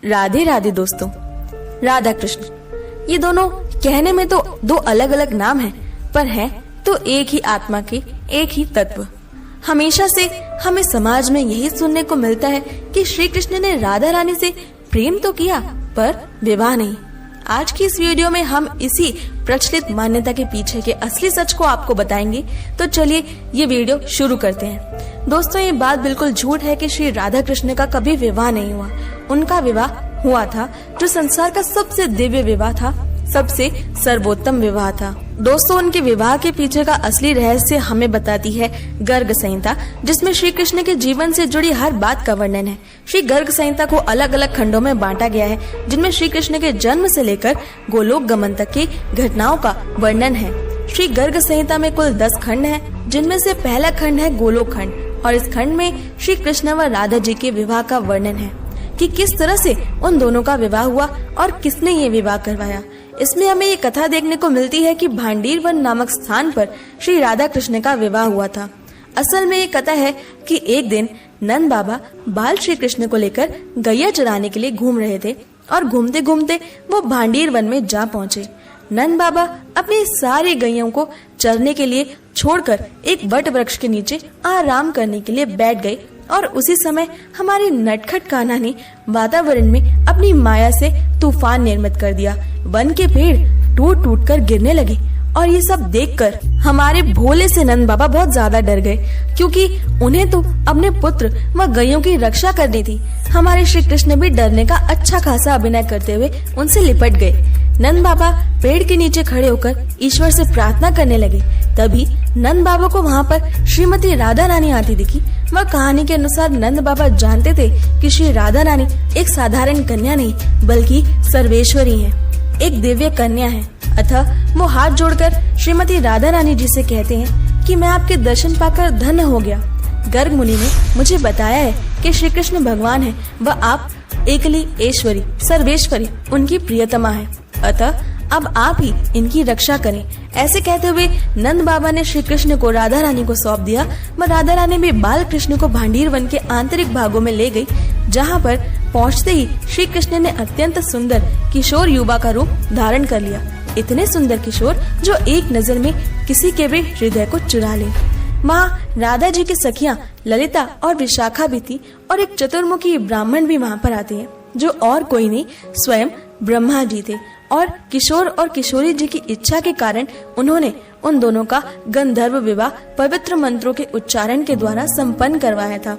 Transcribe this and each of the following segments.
राधे राधे दोस्तों। राधा कृष्ण ये दोनों कहने में तो दो अलग अलग नाम हैं, पर हैं तो एक ही आत्मा के एक ही तत्व। हमेशा से हमें समाज में यही सुनने को मिलता है कि श्री कृष्ण ने राधा रानी से प्रेम तो किया पर विवाह नहीं। आज की इस वीडियो में हम इसी प्रचलित मान्यता के पीछे के असली सच को आपको बताएंगे। तो चलिए ये वीडियो शुरू करते हैं। दोस्तों ये बात बिल्कुल झूठ है कि श्री राधा कृष्ण का कभी विवाह नहीं हुआ। उनका विवाह हुआ था जो संसार का सबसे दिव्य विवाह था, सबसे सर्वोत्तम विवाह था। दोस्तों उनके विवाह के पीछे का असली रहस्य हमें बताती है गर्ग संहिता, जिसमें श्री कृष्ण के जीवन से जुड़ी हर बात का वर्णन है। श्री गर्ग संहिता को अलग अलग खंडों में बांटा गया है, जिनमें श्री कृष्ण के जन्म से लेकर गोलोक गमन तक की घटनाओं का वर्णन है। श्री गर्ग संहिता में कुल 10 खंड हैं, जिनमें से पहला खंड है गोलोक खंड, और इस खंड में श्री कृष्ण व राधा जी के विवाह का वर्णन है कि किस तरह से उन दोनों का विवाह हुआ और किसने ये विवाह करवाया। इसमें हमें ये कथा देखने को मिलती है कि भांडीर वन नामक स्थान पर श्री राधा कृष्ण का विवाह हुआ था। असल में ये कथा है कि एक दिन नंद बाबा बाल श्री कृष्ण को लेकर गैया चराने के लिए घूम रहे थे और घूमते घूमते वो भांडीर वन में जा पहुँचे। नंद बाबा अपनी सारी गैयों को चरने के लिए छोड़कर एक वट वृक्ष के नीचे आराम करने के लिए बैठ गए, और उसी समय हमारे नटखट कान्हा ने वातावरण में अपनी माया से तूफान निर्मित कर दिया। वन के पेड़ टूट टूट कर गिरने लगे, और ये सब देखकर हमारे भोले से नंद बाबा बहुत ज्यादा डर गए, क्योंकि उन्हें तो अपने पुत्र व गैयों की रक्षा करनी थी। हमारे श्री कृष्ण भी डरने का अच्छा खासा अभिनय करते हुए उनसे लिपट गए। नंद बाबा पेड़ के नीचे खड़े होकर ईश्वर से प्रार्थना करने लगे। तभी नंद बाबा को वहाँ पर श्रीमती राधा रानी आती दिखी। वह कहानी के अनुसार नंद बाबा जानते थे कि श्री राधा रानी एक साधारण कन्या नहीं बल्कि सर्वेश्वरी है, एक दिव्य कन्या है। अतः वो हाथ जोड़कर श्रीमती राधा रानी जी से कहते हैं कि मैं आपके दर्शन पाकर धन्य हो गया। गर्ग मुनि ने मुझे बताया है कि श्री कृष्ण भगवान है व आप एकली ऐश्वरी सर्वेश्वरी उनकी प्रियतमा है, अतः अब आप ही इनकी रक्षा करें। ऐसे कहते हुए नंद बाबा ने श्री कृष्ण को राधा रानी को सौंप दिया व राधा रानी भी बाल कृष्ण को भांडीर वन के आंतरिक भागों में ले गई, जहाँ पर पहुँचते ही श्री कृष्ण ने अत्यंत सुंदर किशोर युवा का रूप धारण कर लिया। इतने सुंदर किशोर जो एक नजर में किसी के भी हृदय को चुरा ले। वहाँ राधा जी की सखियाँ ललिता और विशाखा भी थी, और एक चतुर्मुखी ब्राह्मण भी वहाँ पर आते हैं, जो और कोई नहीं स्वयं ब्रह्मा जी थे। और किशोर और किशोरी जी की इच्छा के कारण उन्होंने उन दोनों का गंधर्व विवाह पवित्र मंत्रों के उच्चारण के द्वारा संपन्न करवाया था।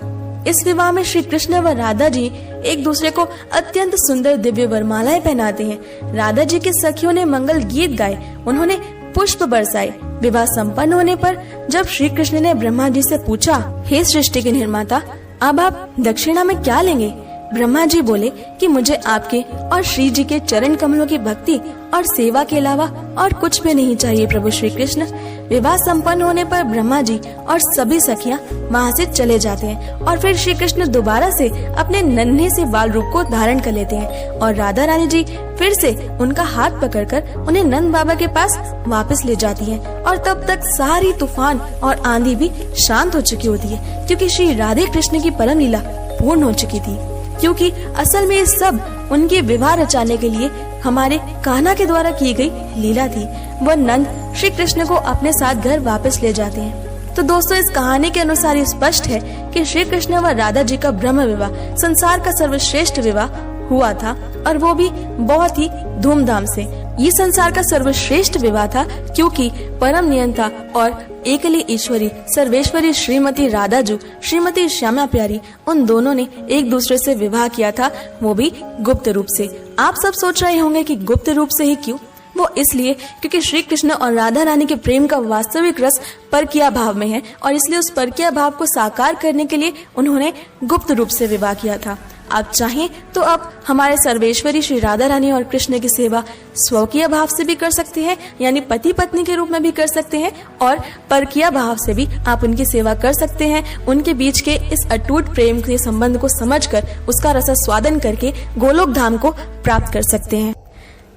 इस विवाह में श्री कृष्ण व राधा जी एक दूसरे को अत्यंत सुंदर दिव्य वरमालाएं पहनाते हैं। राधा जी के सखियों ने मंगल गीत गाए, उन्होंने पुष्प बरसाए। विवाह संपन्न होने पर जब श्री कृष्ण ने ब्रह्मा जी से पूछा, हे सृष्टि के निर्माता, अब आप दक्षिणा में क्या लेंगे? ब्रह्मा जी बोले कि मुझे आपके और श्री जी के चरण कमलों की भक्ति और सेवा के अलावा और कुछ भी नहीं चाहिए प्रभु श्री कृष्ण। विवाह संपन्न होने पर ब्रह्मा जी और सभी सखियां वहां से चले जाते हैं, और फिर श्री कृष्ण दोबारा से अपने नन्हे से बाल रूप को धारण कर लेते हैं, और राधा रानी जी फिर से उनका हाथ पकड़कर उन्हें नंद बाबा के पास वापस ले जाती हैं। और तब तक सारी तूफान और आंधी भी शांत हो चुकी होती है, क्योंकि श्री राधे कृष्ण की परम लीला पूर्ण हो चुकी थी। क्योंकि असल में ये सब उनके विवाह रचाने के लिए हमारे कान्हा के द्वारा की गई लीला थी। वह नंद श्री कृष्ण को अपने साथ घर वापस ले जाते हैं। तो दोस्तों इस कहानी के अनुसार ये स्पष्ट है कि श्री कृष्ण व राधा जी का ब्रह्म विवाह संसार का सर्वश्रेष्ठ विवाह हुआ था, और वो भी बहुत ही धूमधाम से। ये संसार का सर्वश्रेष्ठ विवाह था क्योंकि परम नियंता और एकली ईश्वरी सर्वेश्वरी श्रीमती राधा जी, श्रीमती श्यामा प्यारी, उन दोनों ने एक दूसरे से विवाह किया था, वो भी गुप्त रूप से। आप सब सोच रहे होंगे कि गुप्त रूप से ही क्यों? वो इसलिए क्योंकि श्री कृष्ण और राधा रानी के प्रेम का वास्तविक रस परकीय भाव में है, और इसलिए उस परकीय भाव को साकार करने के लिए उन्होंने गुप्त रूप से विवाह किया था। आप चाहें तो आप हमारे सर्वेश्वरी श्री राधा रानी और कृष्ण की सेवा स्वकीय भाव से भी कर सकते हैं, यानी पति पत्नी के रूप में भी कर सकते हैं, और परकीय भाव से भी आप उनकी सेवा कर सकते हैं। उनके बीच के इस अटूट प्रेम के संबंध को समझकर उसका रसास्वादन करके गोलोक धाम को प्राप्त कर सकते हैं।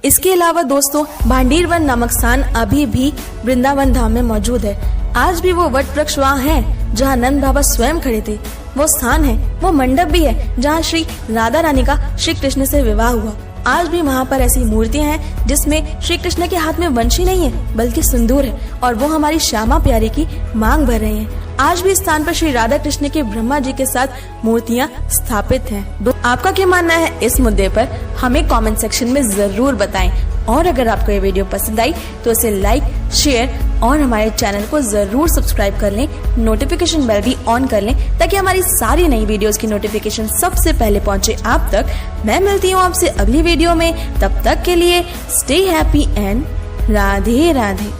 इसके अलावा दोस्तों भांडीर वन नामक स्थान अभी भी वृंदावन धाम में मौजूद है। आज भी वो वट वृक्ष वहाँ है जहाँ नंद बाबा स्वयं खड़े थे। वो स्थान है, वो मंडप भी है जहाँ श्री राधा रानी का श्री कृष्ण से विवाह हुआ। आज भी वहाँ पर ऐसी मूर्तियाँ हैं जिसमें श्री कृष्ण के हाथ में वंशी नहीं है बल्कि सिंदूर है और वो हमारी श्यामा प्यारी की मांग भर रहे हैं। आज भी इस स्थान पर श्री राधा कृष्ण के ब्रह्मा जी के साथ मूर्तियाँ स्थापित हैं। आपका क्या मानना है इस मुद्दे पर, हमें कमेंट सेक्शन में जरूर बताएं। और अगर आपको ये वीडियो पसंद आई तो इसे लाइक, शेयर और हमारे चैनल को जरूर सब्सक्राइब कर लें, नोटिफिकेशन बेल भी ऑन कर लें ताकि हमारी सारी नई वीडियोस की नोटिफिकेशन सबसे पहले पहुंचे आप तक। मैं मिलती हूँ आपसे अगली वीडियो में, तब तक के लिए stay happy and Radhe Radhe.